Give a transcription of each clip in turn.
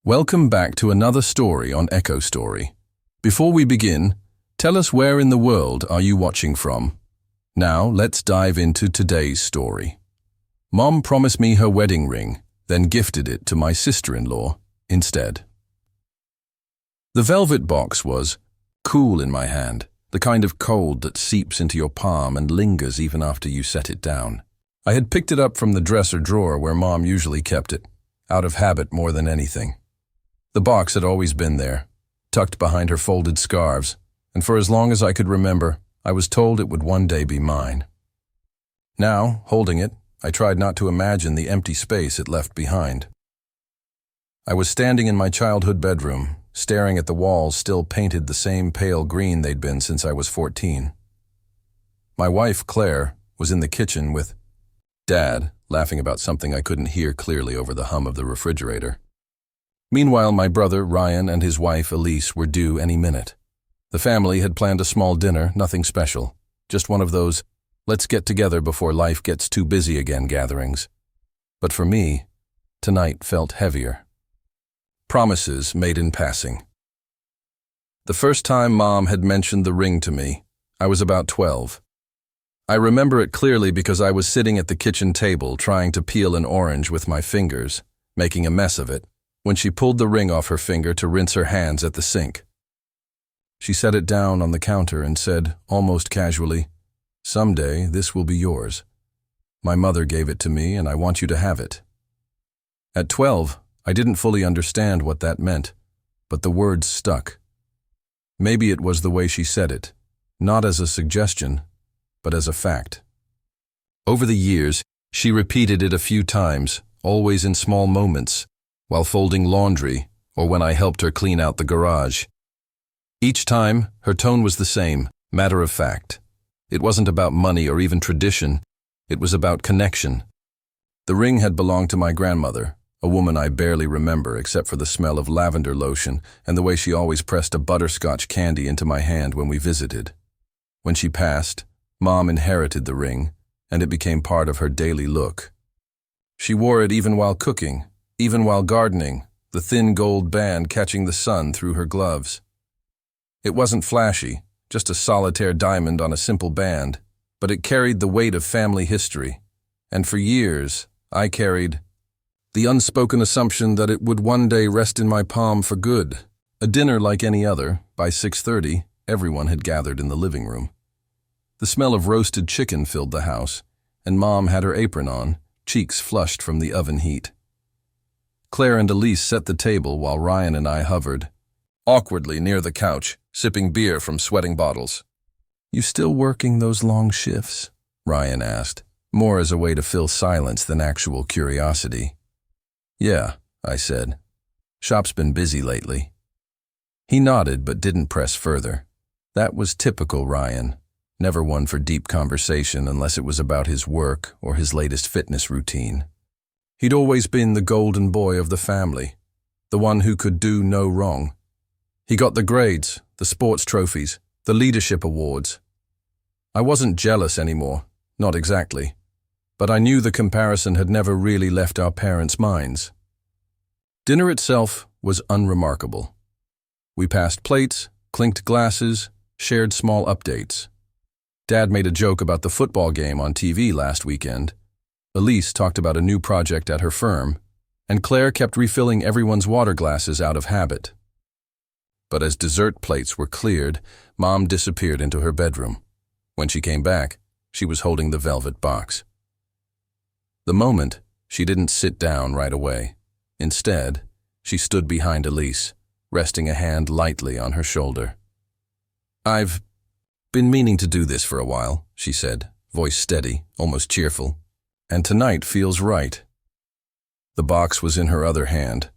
Welcome back to another story on Echo Story. Before we begin, tell us where in the world are you watching from? Now let's dive into today's story. Mom promised me her wedding ring, then gifted it to my sister-in-law instead. The velvet box was cool in my hand, the kind of cold that seeps into your palm and lingers even after you set it down. I had picked it up from the dresser drawer where Mom usually kept it, out of habit more than anything. The box had always been there, tucked behind her folded scarves, and for as long as I could remember, I was told it would one day be mine. Now, holding it, I tried not to imagine the empty space it left behind. I was standing in my childhood bedroom, staring at the walls still painted the same pale green they'd been since I was 14. My wife, Claire, was in the kitchen with Dad, laughing about something I couldn't hear clearly over the hum of the refrigerator. Meanwhile, my brother, Ryan, and his wife, Elise, were due any minute. The family had planned a small dinner, nothing special, just one of those let's get together before life gets too busy again gatherings. But for me, tonight felt heavier. Promises made in passing. The first time Mom had mentioned the ring to me, I was about 12. I remember it clearly because I was sitting at the kitchen table trying to peel an orange with my fingers, making a mess of it, when she pulled the ring off her finger to rinse her hands at the sink. She set it down on the counter and said, almost casually, "Someday this will be yours. My mother gave it to me and I want you to have it." At 12, I didn't fully understand what that meant, but the words stuck. Maybe it was the way she said it, not as a suggestion, but as a fact. Over the years, she repeated it a few times, always in small moments, while folding laundry or when I helped her clean out the garage. Each time, her tone was the same, matter of fact. It wasn't about money or even tradition, it was about connection. The ring had belonged to my grandmother, a woman I barely remember except for the smell of lavender lotion and the way she always pressed a butterscotch candy into my hand when we visited. When she passed, Mom inherited the ring, and it became part of her daily look. She wore it even while cooking, even while gardening, the thin gold band catching the sun through her gloves. It wasn't flashy, just a solitaire diamond on a simple band, but it carried the weight of family history, and for years I carried the unspoken assumption that it would one day rest in my palm for good. A dinner like any other, by 6:30, everyone had gathered in the living room. The smell of roasted chicken filled the house, and Mom had her apron on, cheeks flushed from the oven heat. Claire and Elise set the table while Ryan and I hovered, awkwardly near the couch, sipping beer from sweating bottles. "You still working those long shifts?" Ryan asked, more as a way to fill silence than actual curiosity. "Yeah," I said. "Shop's been busy lately." He nodded but didn't press further. That was typical Ryan, never one for deep conversation unless it was about his work or his latest fitness routine. He'd always been the golden boy of the family, the one who could do no wrong. He got the grades, the sports trophies, the leadership awards. I wasn't jealous anymore, not exactly, but I knew the comparison had never really left our parents' minds. Dinner itself was unremarkable. We passed plates, clinked glasses, shared small updates. Dad made a joke about the football game on TV last weekend. Elise talked about a new project at her firm, and Claire kept refilling everyone's water glasses out of habit. But as dessert plates were cleared, Mom disappeared into her bedroom. When she came back, she was holding the velvet box. The moment, she didn't sit down right away. Instead, she stood behind Elise, resting a hand lightly on her shoulder. "I've been meaning to do this for a while," she said, voice steady, almost cheerful. "And tonight feels right." The box was in her other hand.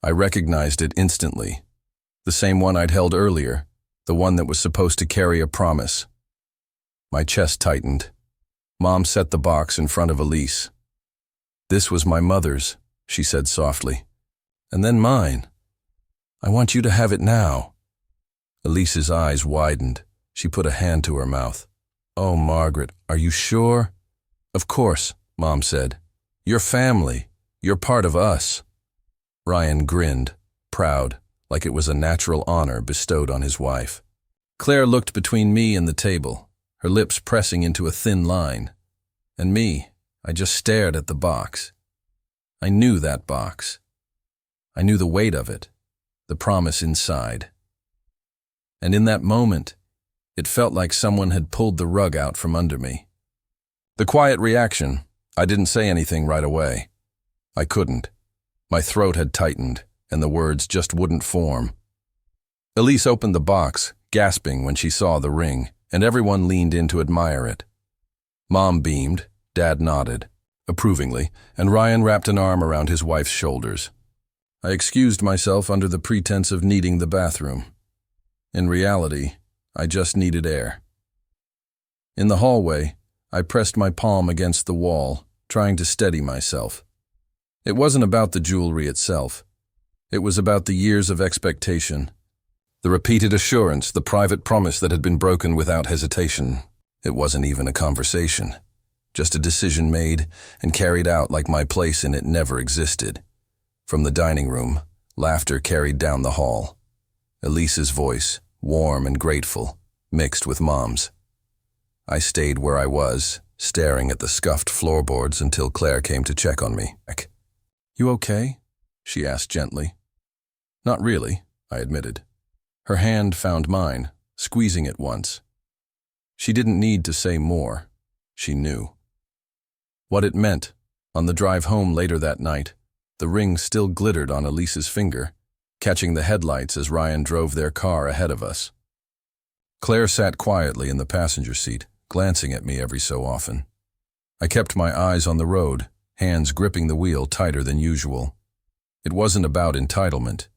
I recognized it instantly. The same one I'd held earlier, the one that was supposed to carry a promise. My chest tightened. Mom set the box in front of Elise. "This was my mother's," she said softly. "And then mine. I want you to have it now." Elise's eyes widened. She put a hand to her mouth. "Oh, Margaret, are you sure?" "Of course," Mom said. "You're family. You're part of us." Ryan grinned, proud, like it was a natural honor bestowed on his wife. Claire looked between me and the table, her lips pressing into a thin line. And me, I just stared at the box. I knew that box. I knew the weight of it, the promise inside. And in that moment, it felt like someone had pulled the rug out from under me. The quiet reaction, I didn't say anything right away. I couldn't. My throat had tightened, and the words just wouldn't form. Elise opened the box, gasping when she saw the ring, and everyone leaned in to admire it. Mom beamed, Dad nodded, approvingly, and Ryan wrapped an arm around his wife's shoulders. I excused myself under the pretense of needing the bathroom. In reality, I just needed air. In the hallway, I pressed my palm against the wall, trying to steady myself. It wasn't about the jewelry itself. It was about the years of expectation. The repeated assurance, the private promise that had been broken without hesitation. It wasn't even a conversation. Just a decision made and carried out like my place in it never existed. From the dining room, laughter carried down the hall. Elise's voice, warm and grateful, mixed with Mom's. I stayed where I was, staring at the scuffed floorboards until Claire came to check on me. "You okay?" she asked gently. "Not really," I admitted. Her hand found mine, squeezing it once. She didn't need to say more. She knew. What it meant, on the drive home later that night, the ring still glittered on Elise's finger, catching the headlights as Ryan drove their car ahead of us. Claire sat quietly in the passenger seat, glancing at me every so often. I kept my eyes on the road, hands gripping the wheel tighter than usual. It wasn't about entitlement.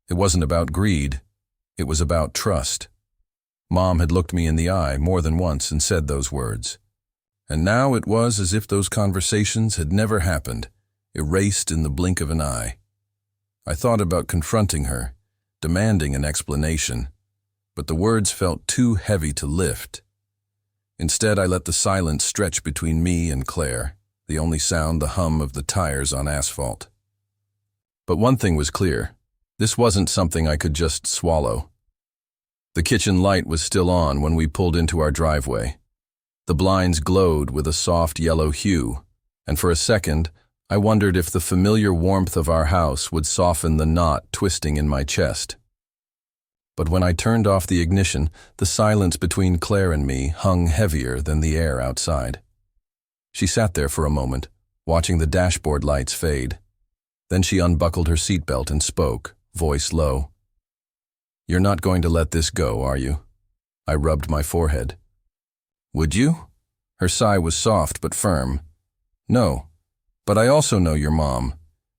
It wasn't about greed. It was about trust. Mom had looked me in the eye more than once and said those words. And now it was as if those conversations had never happened, erased in the blink of an eye. I thought about confronting her, demanding an explanation, but the words felt too heavy to lift. Instead, I let the silence stretch between me and Claire, the only sound the hum of the tires on asphalt. But one thing was clear. This wasn't something I could just swallow. The kitchen light was still on when we pulled into our driveway. The blinds glowed with a soft yellow hue, and for a second, I wondered if the familiar warmth of our house would soften the knot twisting in my chest. But when I turned off the ignition, the silence between Claire and me hung heavier than the air outside. She sat there for a moment, watching the dashboard lights fade. Then she unbuckled her seatbelt and spoke, voice low. "You're not going to let this go, are you?" I rubbed my forehead. "Would you?" Her sigh was soft but firm. "No, but I also know your mom.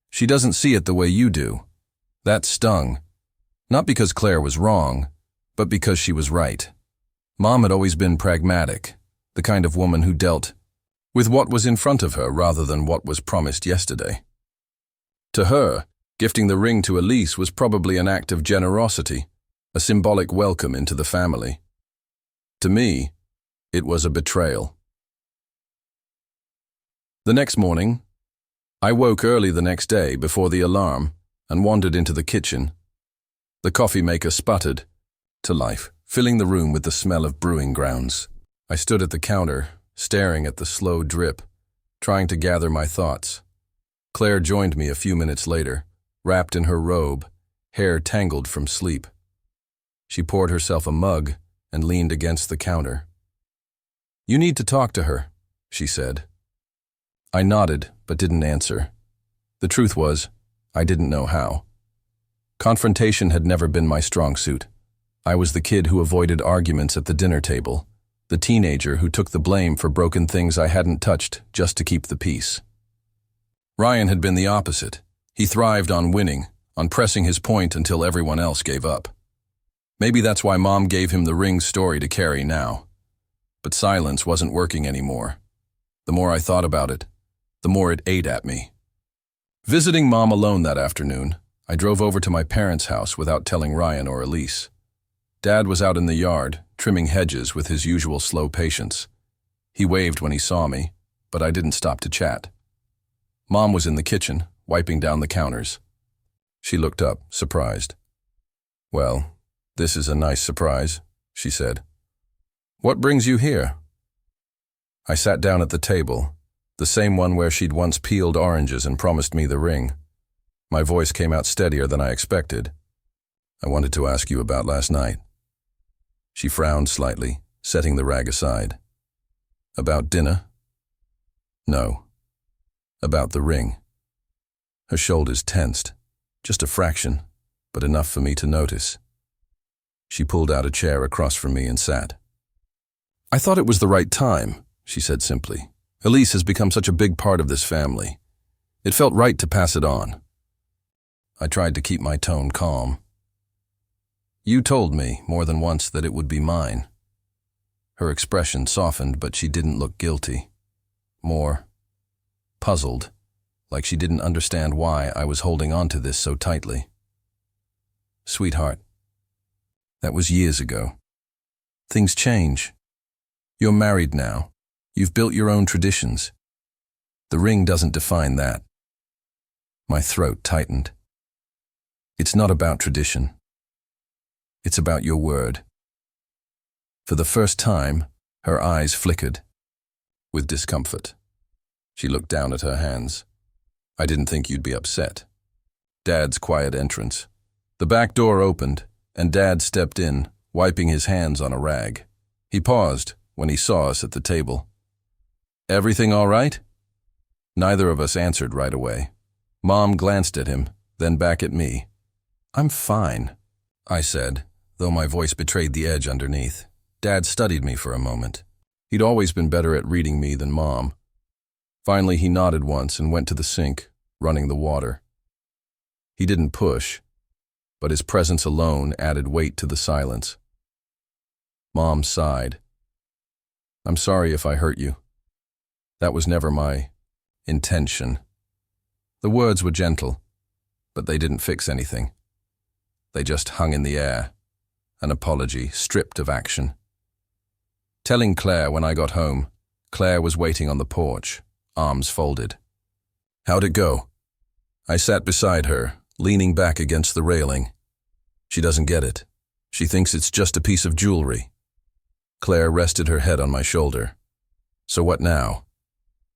She doesn't see it the way you do." That stung. Not because Claire was wrong, but because she was right. Mom had always been pragmatic, the kind of woman who dealt with what was in front of her rather than what was promised yesterday. To her, gifting the ring to Elise was probably an act of generosity, a symbolic welcome into the family. To me, it was a betrayal. The next morning, I woke early the next day before the alarm and wandered into the kitchen. The coffee maker sputtered to life, filling the room with the smell of brewing grounds. I stood at the counter, staring at the slow drip, trying to gather my thoughts. Claire joined me a few minutes later, wrapped in her robe, hair tangled from sleep. She poured herself a mug and leaned against the counter. "You need to talk to her," she said. I nodded, but didn't answer. The truth was, I didn't know how. Confrontation had never been my strong suit. I was the kid who avoided arguments at the dinner table, the teenager who took the blame for broken things I hadn't touched just to keep the peace. Ryan had been the opposite. He thrived on winning, on pressing his point until everyone else gave up. Maybe that's why Mom gave him the ring story to carry now. But silence wasn't working anymore. The more I thought about it, the more it ate at me. Visiting Mom alone that afternoon, I drove over to my parents' house without telling Ryan or Elise. Dad was out in the yard, trimming hedges with his usual slow patience. He waved when he saw me, but I didn't stop to chat. Mom was in the kitchen, wiping down the counters. She looked up, surprised. "Well, this is a nice surprise," she said. "What brings you here?" I sat down at the table, the same one where she'd once peeled oranges and promised me the ring. My voice came out steadier than I expected. "I wanted to ask you about last night." She frowned slightly, setting the rag aside. "About dinner?" "No. About the ring." Her shoulders tensed, just a fraction, but enough for me to notice. She pulled out a chair across from me and sat. "I thought it was the right time," she said simply. "Elise has become such a big part of this family. It felt right to pass it on." I tried to keep my tone calm. "You told me more than once that it would be mine." Her expression softened, but she didn't look guilty. More puzzled, like she didn't understand why I was holding on to this so tightly. "Sweetheart, that was years ago. Things change. You're married now. You've built your own traditions. The ring doesn't define that." My throat tightened. "It's not about tradition. It's about your word." For the first time, her eyes flickered with discomfort. She looked down at her hands. "I didn't think you'd be upset." Dad's quiet entrance. The back door opened, and Dad stepped in, wiping his hands on a rag. He paused when he saw us at the table. "Everything all right?" Neither of us answered right away. Mom glanced at him, then back at me. "I'm fine," I said, though my voice betrayed the edge underneath. Dad studied me for a moment. He'd always been better at reading me than Mom. Finally, he nodded once and went to the sink, running the water. He didn't push, but his presence alone added weight to the silence. Mom sighed. "I'm sorry if I hurt you. That was never my intention." The words were gentle, but they didn't fix anything. They just hung in the air, an apology stripped of action. Telling Claire when I got home, Claire was waiting on the porch, arms folded. "How'd it go?" I sat beside her, leaning back against the railing. "She doesn't get it. She thinks it's just a piece of jewelry." Claire rested her head on my shoulder. "So what now?"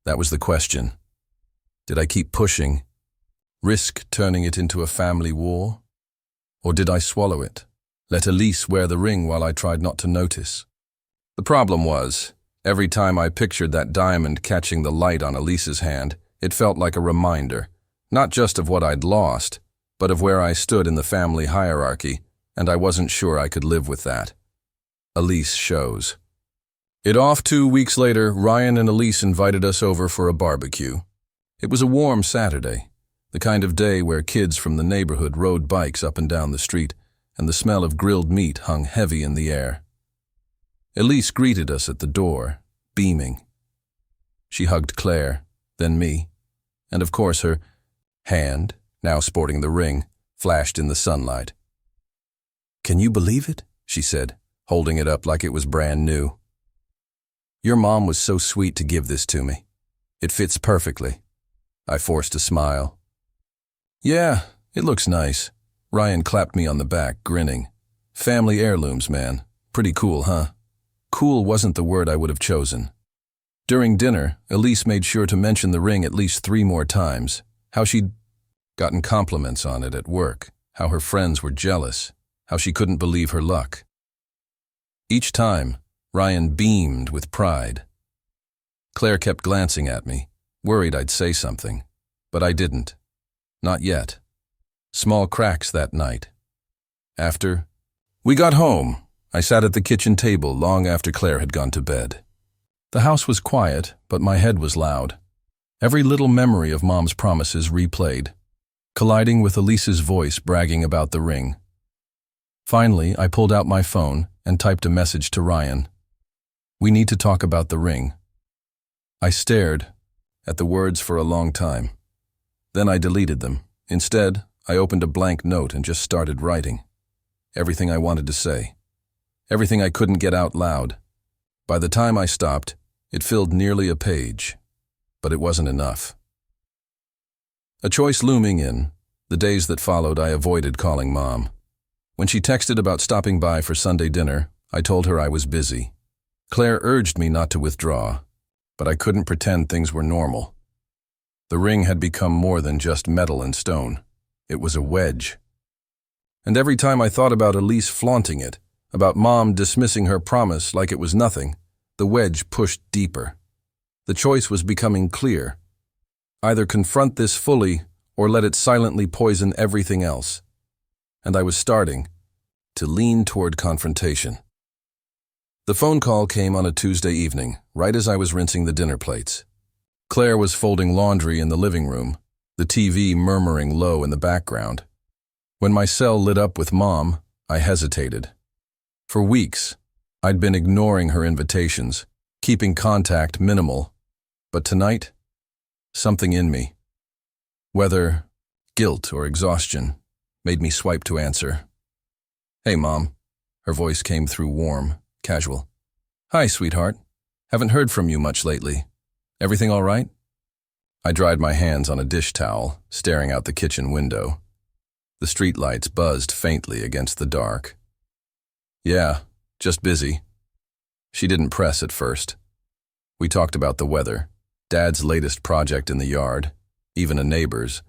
That was the question. Did I keep pushing, risk turning it into a family war? Or did I swallow it, let Elise wear the ring while I tried not to notice? The problem was, every time I pictured that diamond catching the light on Elise's hand, it felt like a reminder, not just of what I'd lost, but of where I stood in the family hierarchy, and I wasn't sure I could live with that. Elise shows. It off 2 weeks later, Ryan and Elise invited us over for a barbecue. It was a warm Saturday, the kind of day where kids from the neighborhood rode bikes up and down the street, and the smell of grilled meat hung heavy in the air. Elise greeted us at the door, beaming. She hugged Claire, then me, and of course her hand, now sporting the ring, flashed in the sunlight. "Can you believe it?" she said, holding it up like it was brand new. "Your mom was so sweet to give this to me. It fits perfectly." I forced a smile. "Yeah, it looks nice." Ryan clapped me on the back, grinning. "Family heirlooms, man. Pretty cool, huh?" Cool wasn't the word I would have chosen. During dinner, Elise made sure to mention the ring at least 3 more times, how she'd gotten compliments on it at work, how her friends were jealous, how she couldn't believe her luck. Each time, Ryan beamed with pride. Claire kept glancing at me, worried I'd say something, but I didn't. Not yet. Small cracks that night. After we got home, I sat at the kitchen table long after Claire had gone to bed. The house was quiet, but my head was loud. Every little memory of Mom's promises replayed, colliding with Elise's voice bragging about the ring. Finally, I pulled out my phone and typed a message to Ryan. "We need to talk about the ring." I stared at the words for a long time. Then I deleted them. Instead, I opened a blank note and just started writing. Everything I wanted to say. Everything I couldn't get out loud. By the time I stopped, it filled nearly a page. But it wasn't enough. A choice looming in, The days that followed, I avoided calling Mom. When she texted about stopping by for Sunday dinner, I told her I was busy. Claire urged me not to withdraw, but I couldn't pretend things were normal. The ring had become more than just metal and stone. It was a wedge. And every time I thought about Elise flaunting it, about Mom dismissing her promise like it was nothing, the wedge pushed deeper. The choice was becoming clear. Either confront this fully or let it silently poison everything else. And I was starting to lean toward confrontation. The phone call came on a Tuesday evening, right as I was rinsing the dinner plates. Claire was folding laundry in the living room, the TV murmuring low in the background. When my cell lit up with Mom, I hesitated. For weeks, I'd been ignoring her invitations, keeping contact minimal. But tonight, something in me, whether guilt or exhaustion, made me swipe to answer. "Hey, Mom." Her voice came through warm, casual. "Hi, sweetheart. Haven't heard from you much lately. Everything all right?" I dried my hands on a dish towel, staring out the kitchen window. The streetlights buzzed faintly against the dark. "Yeah, just busy." She didn't press at first. We talked about the weather, Dad's latest project in the yard, even a neighbor's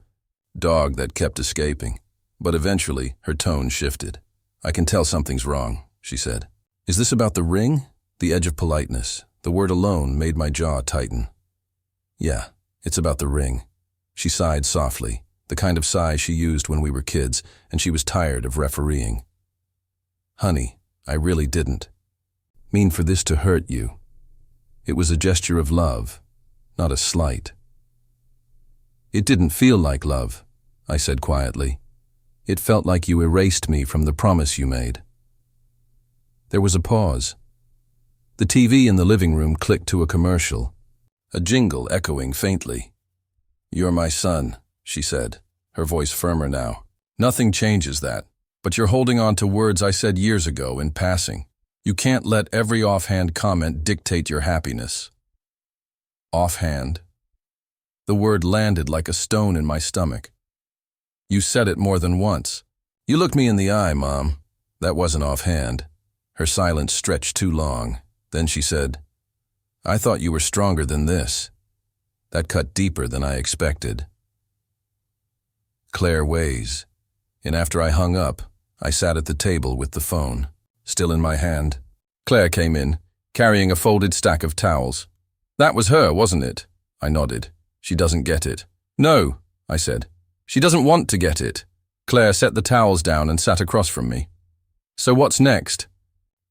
dog that kept escaping. But eventually, her tone shifted. "I can tell something's wrong," she said. "Is this about the ring?" The edge of politeness, the word alone, made my jaw tighten. "Yeah, it's about the ring." She sighed softly, the kind of sigh she used when we were kids, and she was tired of refereeing. "Honey, I really didn't mean for this to hurt you. It was a gesture of love, not a slight." "It didn't feel like love," I said quietly. "It felt like you erased me from the promise you made." There was a pause. The TV in the living room clicked to a commercial, a jingle echoing faintly. "You're my son," she said, her voice firmer now. "Nothing changes that, but you're holding on to words I said years ago in passing. You can't let every offhand comment dictate your happiness." Offhand? The word landed like a stone in my stomach. "You said it more than once. You looked me in the eye, Mom. That wasn't offhand." Her silence stretched too long. Then she said, "I thought you were stronger than this." That cut deeper than I expected. Claire weighs. And after I hung up, I sat at the table with the phone, still in my hand. Claire came in, carrying a folded stack of towels. "That was her, wasn't it?" I nodded. "She doesn't get it." "No," I said. "She doesn't want to get it." Claire set the towels down and sat across from me. "So what's next?"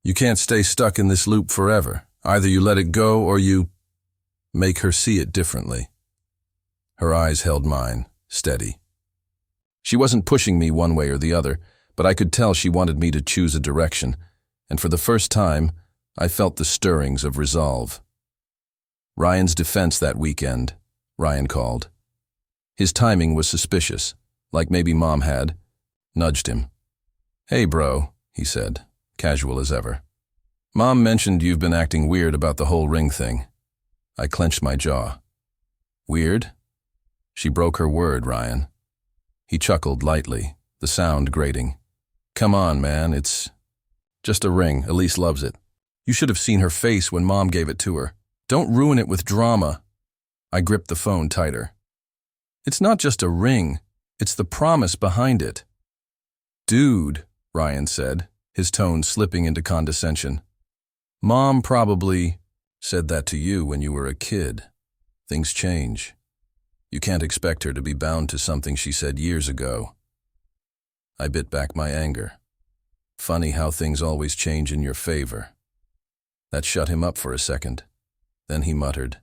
"You can't stay stuck in this loop forever. Either you let it go or you make her see it differently." Her eyes held mine, steady. She wasn't pushing me one way or the other, but I could tell she wanted me to choose a direction, and for the first time, I felt the stirrings of resolve. Ryan's defense that weekend, Ryan called. His timing was suspicious, like maybe Mom had nudged him. "Hey, bro," he said, casual as ever. "Mom mentioned you've been acting weird about the whole ring thing." I clenched my jaw. "Weird?" "She broke her word, Ryan." He chuckled lightly, the sound grating. "Come on, man, it's just a ring. Elise loves it. You should have seen her face when Mom gave it to her. Don't ruin it with drama." I gripped the phone tighter. "It's not just a ring. It's the promise behind it." "Dude," Ryan said, his tone slipping into condescension. "Mom probably said that to you when you were a kid. Things change. You can't expect her to be bound to something she said years ago." I bit back my anger. Funny how things always change in your favor. That shut him up for a second. Then he muttered,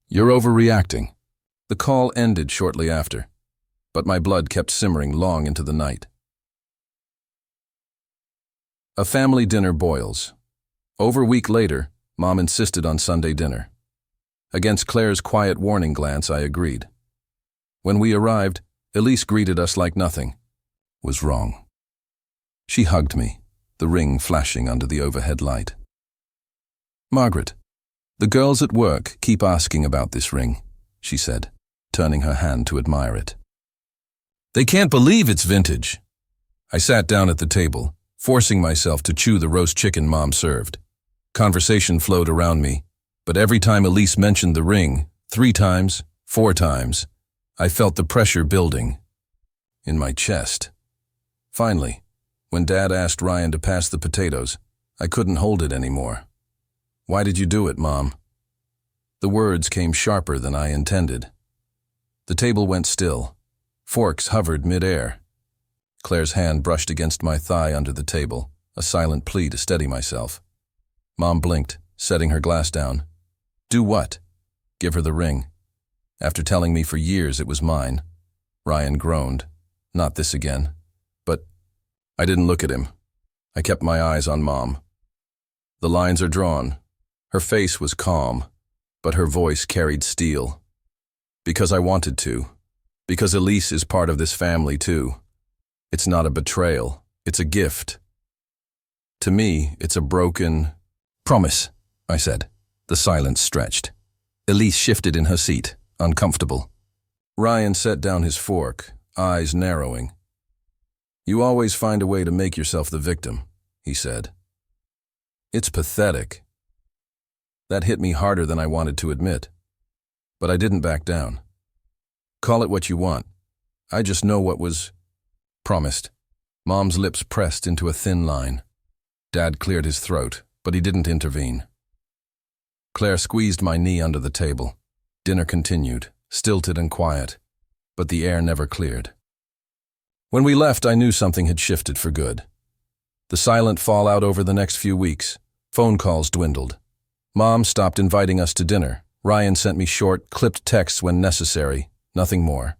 "You're overreacting." The call ended shortly after, but my blood kept simmering long into the night. A family dinner boils. Over a week later, Mom insisted on Sunday dinner. Against Claire's quiet warning glance, I agreed. When we arrived, Elise greeted us like nothing was wrong. She hugged me, the ring flashing under the overhead light. "Margaret, the girls at work keep asking about this ring," she said, turning her hand to admire it. They can't believe it's vintage. I sat down at the table, forcing myself to chew the roast chicken Mom served. Conversation flowed around me, but every time Elise mentioned the ring, 3 times, 4 times, I felt the pressure building in my chest. Finally, when Dad asked Ryan to pass the potatoes, I couldn't hold it anymore. "Why did you do it, Mom?" The words came sharper than I intended. The table went still. Forks hovered mid-air. Claire's hand brushed against my thigh under the table, a silent plea to steady myself. Mom blinked, setting her glass down. "Do what?" "Give her the ring." After telling me for years it was mine. Ryan groaned. "Not this again." "But—" I didn't look at him. I kept my eyes on Mom. The lines are drawn. Her face was calm, but her voice carried steel. "Because I wanted to. Because Elise is part of this family too. It's not a betrayal. It's a gift. To me, it's a broken—" "Promise," I said. The silence stretched. Elise shifted in her seat, uncomfortable. Ryan set down his fork, eyes narrowing. "You always find a way to make yourself the victim," he said. "It's pathetic." That hit me harder than I wanted to admit. But I didn't back down. "Call it what you want. I just know what was promised." Mom's lips pressed into a thin line. Dad cleared his throat, but he didn't intervene. Claire squeezed my knee under the table. Dinner continued, stilted and quiet, but the air never cleared. When we left, I knew something had shifted for good. The silent fallout over the next few weeks. Phone calls dwindled. Mom stopped inviting us to dinner. Ryan sent me short, clipped texts when necessary, nothing more.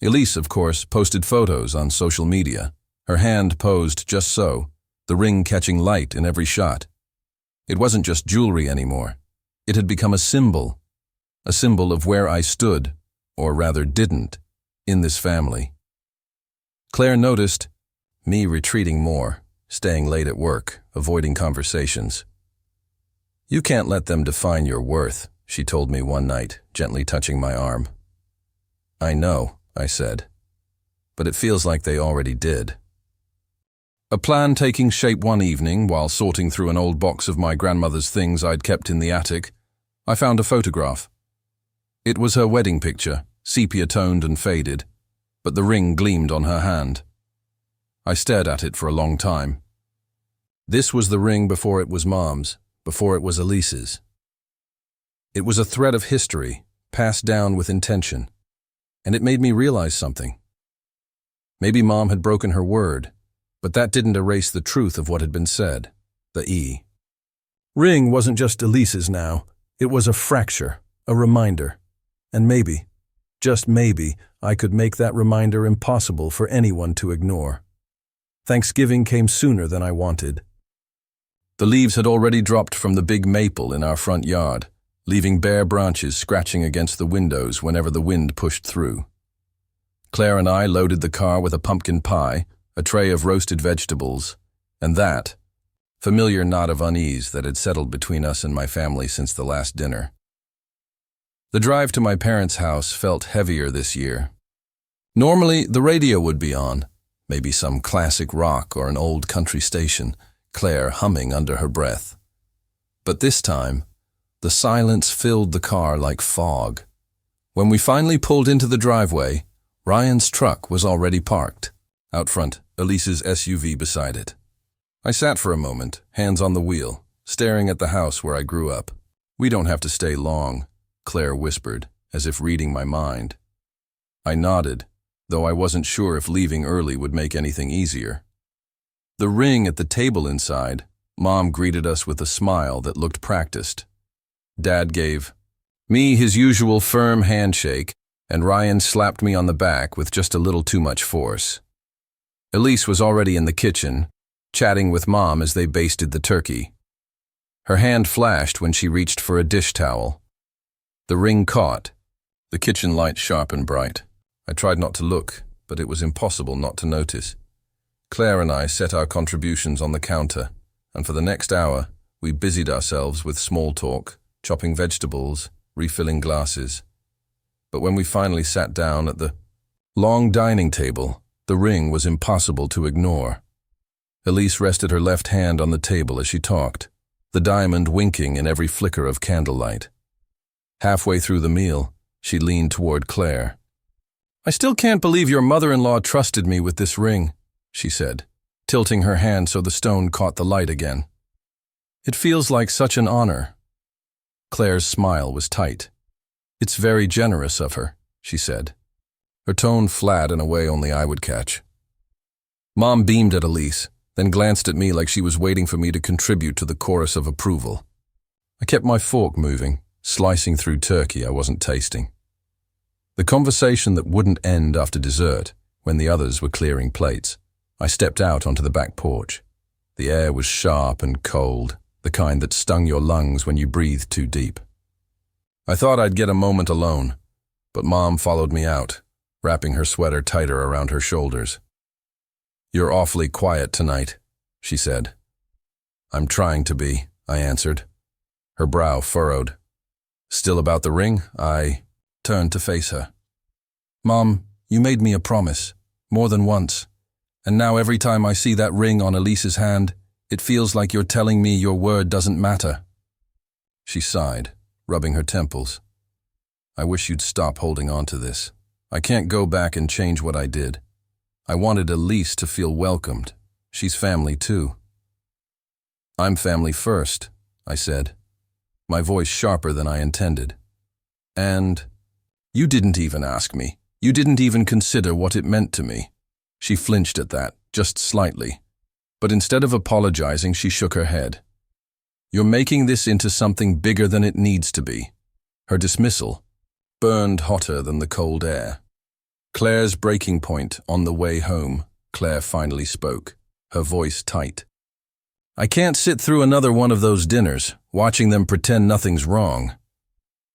Elise, of course, posted photos on social media, her hand posed just so, the ring catching light in every shot. It wasn't just jewelry anymore. It had become a symbol of where I stood, or rather didn't, in this family. Claire noticed me retreating more, staying late at work, avoiding conversations. "You can't let them define your worth," she told me one night, gently touching my arm. "I know," I said, "but it feels like they already did." A plan taking shape one evening, while sorting through an old box of my grandmother's things I'd kept in the attic, I found a photograph. It was her wedding picture, sepia-toned and faded, but the ring gleamed on her hand. I stared at it for a long time. This was the ring before it was Mom's, before it was Elise's. It was a thread of history, passed down with intention, and it made me realize something. Maybe Mom had broken her word, but that didn't erase the truth of what had been said. The ring wasn't just Elise's now. It was a fracture, a reminder. And maybe, just maybe, I could make that reminder impossible for anyone to ignore. Thanksgiving came sooner than I wanted. The leaves had already dropped from the big maple in our front yard, leaving bare branches scratching against the windows whenever the wind pushed through. Claire and I loaded the car with a pumpkin pie, a tray of roasted vegetables, and that familiar knot of unease that had settled between us and my family since the last dinner. The drive to my parents' house felt heavier this year. Normally, the radio would be on, maybe some classic rock or an old country station, Claire humming under her breath. But this time, the silence filled the car like fog. When we finally pulled into the driveway, Ryan's truck was already parked. Out front, Elise's SUV beside it. I sat for a moment, hands on the wheel, staring at the house where I grew up. "We don't have to stay long," Claire whispered, as if reading my mind. I nodded, though I wasn't sure if leaving early would make anything easier. The ring at the table inside, Mom greeted us with a smile that looked practiced. Dad gave me his usual firm handshake, and Ryan slapped me on the back with just a little too much force. Elise was already in the kitchen, chatting with Mom as they basted the turkey. Her hand flashed when she reached for a dish towel. The ring caught, the kitchen light sharp and bright. I tried not to look, but it was impossible not to notice. Claire and I set our contributions on the counter, and for the next hour, we busied ourselves with small talk, chopping vegetables, refilling glasses. But when we finally sat down at the Long dining table, the ring was impossible to ignore. Elise rested her left hand on the table as she talked, the diamond winking in every flicker of candlelight. Halfway through the meal, she leaned toward Claire. "I still can't believe your mother-in-law trusted me with this ring," she said, tilting her hand so the stone caught the light again. "It feels like such an honor." Claire's smile was tight. "It's very generous of her," she said, her tone flat in a way only I would catch. Mom beamed at Elise, then glanced at me like she was waiting for me to contribute to the chorus of approval. I kept my fork moving, slicing through turkey I wasn't tasting. The conversation that wouldn't end after dessert, when the others were clearing plates, I stepped out onto the back porch. The air was sharp and cold, the kind that stung your lungs when you breathed too deep. I thought I'd get a moment alone, but Mom followed me out, wrapping her sweater tighter around her shoulders. "You're awfully quiet tonight," she said. "I'm trying to be," I answered. Her brow furrowed. "Still about the ring?" I turned to face her. "Mom, you made me a promise, more than once, and now every time I see that ring on Elise's hand, it feels like you're telling me your word doesn't matter." She sighed, rubbing her temples. "I wish you'd stop holding on to this. I can't go back and change what I did. I wanted Elise to feel welcomed. She's family too." "I'm family first," I said, my voice sharper than I intended. "And you didn't even ask me. You didn't even consider what it meant to me." She flinched at that, just slightly. But instead of apologizing, she shook her head. "You're making this into something bigger than it needs to be." Her dismissal burned hotter than the cold air. Claire's breaking point on the way home, Claire finally spoke, her voice tight. "I can't sit through another one of those dinners, watching them pretend nothing's wrong."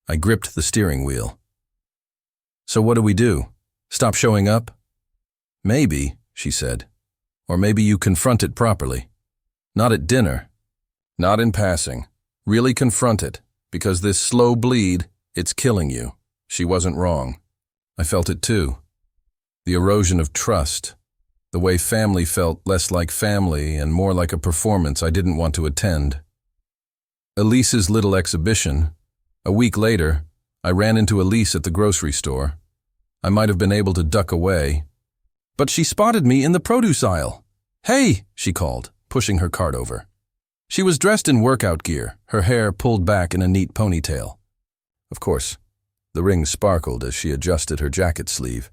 I gripped the steering wheel. "So what do we do? Stop showing up?" "Maybe," she said. "Or maybe you confront it properly. Not at dinner. Not in passing. Really confront it, because this slow bleed, it's killing you." She wasn't wrong. I felt it too. The erosion of trust. The way family felt less like family and more like a performance I didn't want to attend. Elise's little exhibition. A week later, I ran into Elise at the grocery store. I might have been able to duck away, but she spotted me in the produce aisle. "Hey," she called, pushing her cart over. She was dressed in workout gear, her hair pulled back in a neat ponytail. Of course, the ring sparkled as she adjusted her jacket sleeve.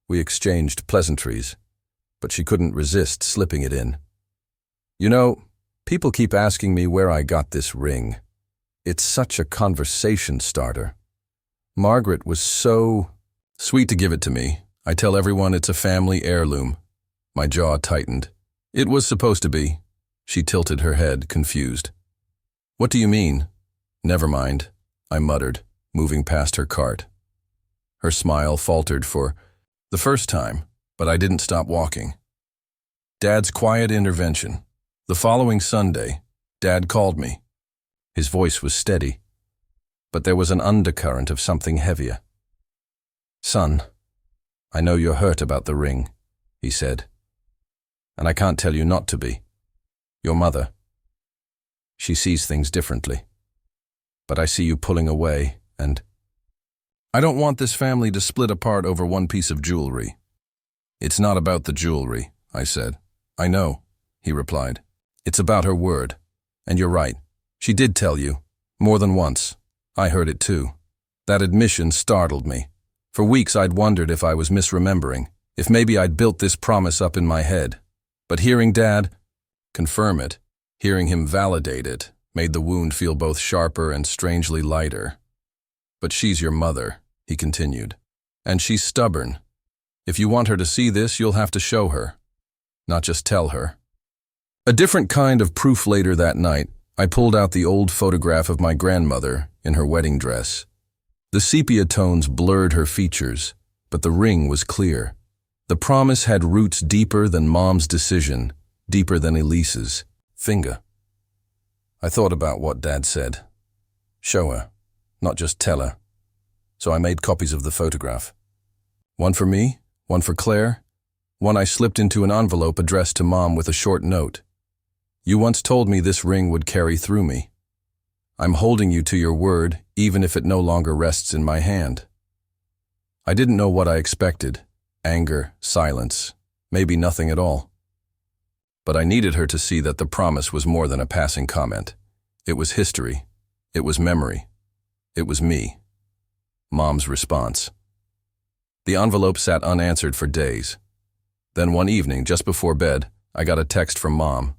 We exchanged pleasantries, but she couldn't resist slipping it in. "You know, people keep asking me where I got this ring. It's such a conversation starter. Margaret was so sweet to give it to me. I tell everyone it's a family heirloom." My jaw tightened. "It was supposed to be." She tilted her head, confused. "What do you mean?" "Never mind," I muttered, moving past her cart. Her smile faltered for the first time, but I didn't stop walking. Dad's quiet intervention. The following Sunday, Dad called me. His voice was steady, but there was an undercurrent of something heavier. "Son, I know you're hurt about the ring," he said. "And I can't tell you not to be. Your mother, she sees things differently. But I see you pulling away, and I don't want this family to split apart over one piece of jewelry." "It's not about the jewelry," I said. "I know," he replied. "It's about her word. And you're right. She did tell you. More than once. I heard it too. That admission startled me. For weeks I'd wondered if I was misremembering, if maybe I'd built this promise up in my head. But hearing Dad confirm it, hearing him validate it, made the wound feel both sharper and strangely lighter. "But she's your mother," he continued. "And she's stubborn. If you want her to see this, you'll have to show her, not just tell her." A different kind of proof later that night, I pulled out the old photograph of my grandmother in her wedding dress. The sepia tones blurred her features, but the ring was clear. The promise had roots deeper than Mom's decision, deeper than Elise's finger. I thought about what Dad said. Show her, not just tell her. So I made copies of the photograph. One for me, One for Claire, one I slipped into an envelope addressed to Mom with a short note. You once told me this ring would carry through me. I'm holding you to your word, even if it no longer rests in my hand. I didn't know what I expected. Anger, silence, maybe nothing at all. But I needed her to see that the promise was more than a passing comment. It was history. It was memory. It was me. Mom's response. The envelope sat unanswered for days. Then one evening, just before bed, I got a text from Mom.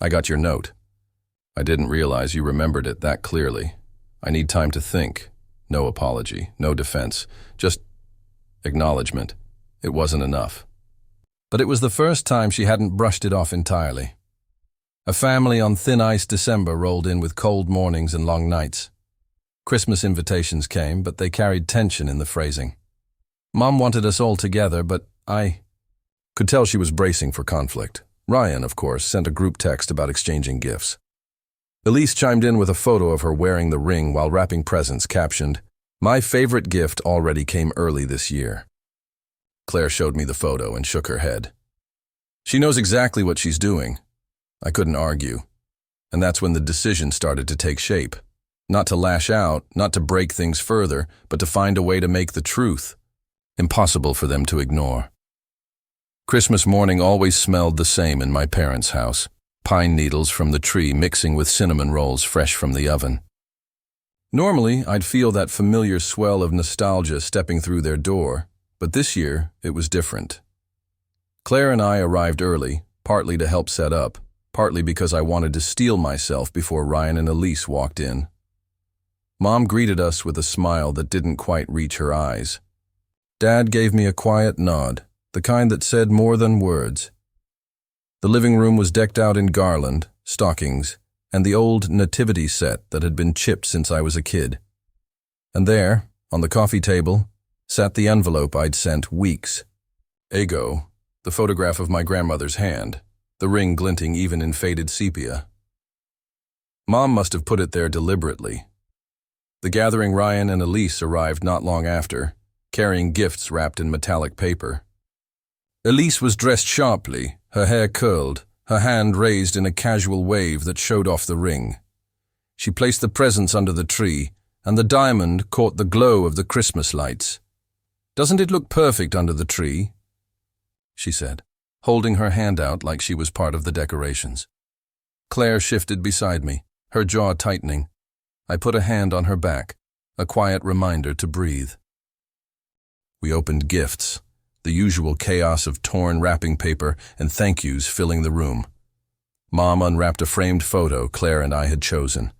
I got your note. I didn't realize you remembered it that clearly. I need time to think. No apology, no defense, just acknowledgement. It wasn't enough. But it was the first time she hadn't brushed it off entirely. A family on thin ice December rolled in with cold mornings and long nights. Christmas invitations came, but they carried tension in the phrasing. Mom wanted us all together, but I could tell she was bracing for conflict. Ryan, of course, sent a group text about exchanging gifts. Elise chimed in with a photo of her wearing the ring while wrapping presents, captioned, "My favorite gift already came early this year." Claire showed me the photo and shook her head. She knows exactly what she's doing. I couldn't argue. And that's when the decision started to take shape. Not to lash out, not to break things further, but to find a way to make the truth impossible for them to ignore. Christmas morning always smelled the same in my parents' house. Pine needles from the tree mixing with cinnamon rolls fresh from the oven. Normally, I'd feel that familiar swell of nostalgia stepping through their door, but this year it was different. Claire and I arrived early, partly to help set up, partly because I wanted to steel myself before Ryan and Elise walked in. Mom greeted us with a smile that didn't quite reach her eyes. Dad gave me a quiet nod, the kind that said more than words. The living room was decked out in garland, stockings, and the old nativity set that had been chipped since I was a kid. And there, on the coffee table, sat the envelope I'd sent weeks ago, the photograph of my grandmother's hand, the ring glinting even in faded sepia. Mom must have put it there deliberately. The gathering Ryan and Elise arrived not long after, carrying gifts wrapped in metallic paper. Elise was dressed sharply, her hair curled, her hand raised in a casual wave that showed off the ring. She placed the presents under the tree, and the diamond caught the glow of the Christmas lights. "Doesn't it look perfect under the tree?" she said, holding her hand out like she was part of the decorations. Claire shifted beside me, her jaw tightening. I put a hand on her back, a quiet reminder to breathe. We opened gifts, the usual chaos of torn wrapping paper and thank yous filling the room. Mom unwrapped a framed photo Claire and I had chosen,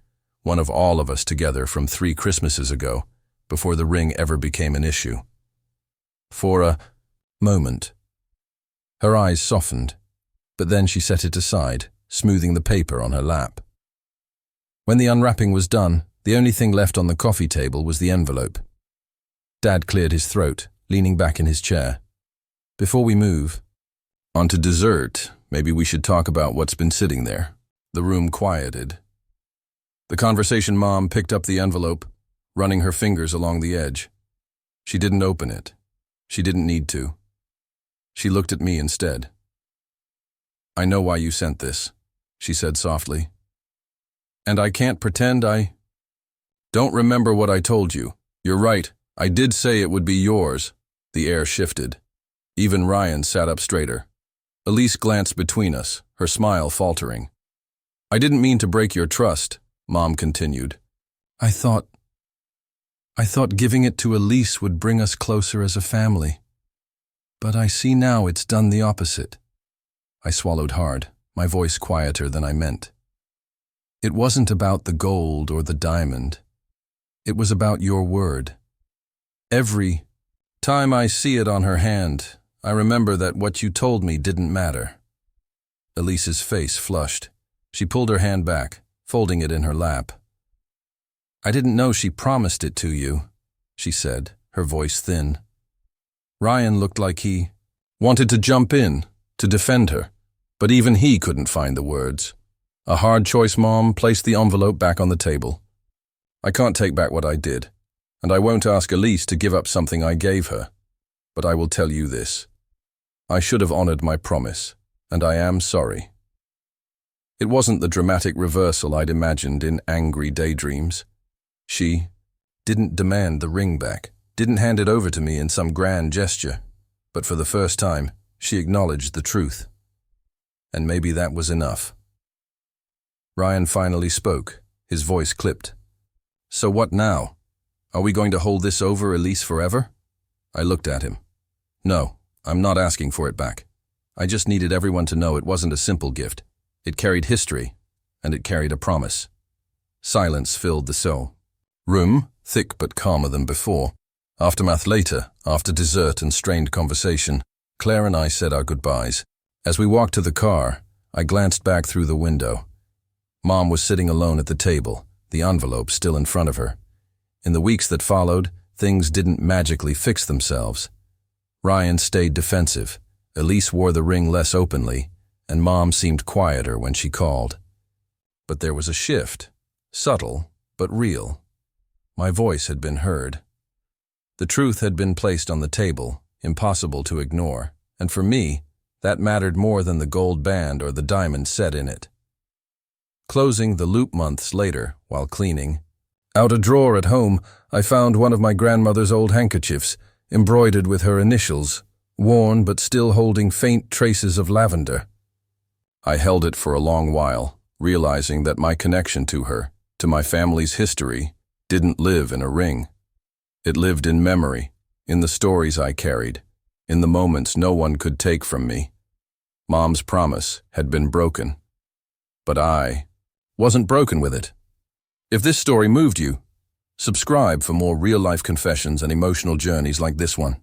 one of all of us together from 3 Christmases ago, before the ring ever became an issue. For a moment, her eyes softened, but then she set it aside, smoothing the paper on her lap. When the unwrapping was done, the only thing left on the coffee table was the envelope. Dad cleared his throat, leaning back in his chair. "Before we move on to dessert, maybe we should talk about what's been sitting there." The room quieted. The conversation Mom picked up the envelope, running her fingers along the edge. She didn't open it. She didn't need to. She looked at me instead. "I know why you sent this," she said softly. "And I can't pretend I don't remember what I told you. You're right, I did say it would be yours." The air shifted. Even Ryan sat up straighter. Elise glanced between us, her smile faltering. "I didn't mean to break your trust," Mom continued. I thought giving it to Elise would bring us closer as a family. But I see now it's done the opposite." I swallowed hard, my voice quieter than I meant. "It wasn't about the gold or the diamond. It was about your word. Every time I see it on her hand, I remember that what you told me didn't matter." Elise's face flushed. She pulled her hand back, folding it in her lap. "I didn't know she promised it to you," she said, her voice thin. Ryan looked like he wanted to jump in, to defend her, but even he couldn't find the words. A hard choice, Mom placed the envelope back on the table. "I can't take back what I did, and I won't ask Elise to give up something I gave her. But I will tell you this. I should have honored my promise, and I am sorry. It wasn't the dramatic reversal I'd imagined in angry daydreams. She didn't demand the ring back, didn't hand it over to me in some grand gesture, but for the first time, she acknowledged the truth. And maybe that was enough. Ryan finally spoke, his voice clipped. So what now? Are we going to hold this over Elise forever? I looked at him. No, I'm not asking for it back. I just needed everyone to know it wasn't a simple gift. It carried history, and it carried a promise. Silence filled the room, thick but calmer than before. Aftermath later, after dessert and strained conversation, Claire and I said our goodbyes. As we walked to the car, I glanced back through the window. Mom was sitting alone at the table, the envelope still in front of her. In the weeks that followed, things didn't magically fix themselves. Ryan stayed defensive, Elise wore the ring less openly, and Mom seemed quieter when she called. But there was a shift, subtle but real. My voice had been heard. The truth had been placed on the table, impossible to ignore, and for me, that mattered more than the gold band or the diamond set in it. Closing the loop months later, while cleaning, out a drawer at home, I found one of my grandmother's old handkerchiefs, embroidered with her initials, worn but still holding faint traces of lavender. I held it for a long while, realizing that my connection to her, to my family's history, didn't live in a ring. It lived in memory, in the stories I carried, in the moments no one could take from me. Mom's promise had been broken, but I wasn't broken with it. If this story moved you, subscribe for more real-life confessions and emotional journeys like this one.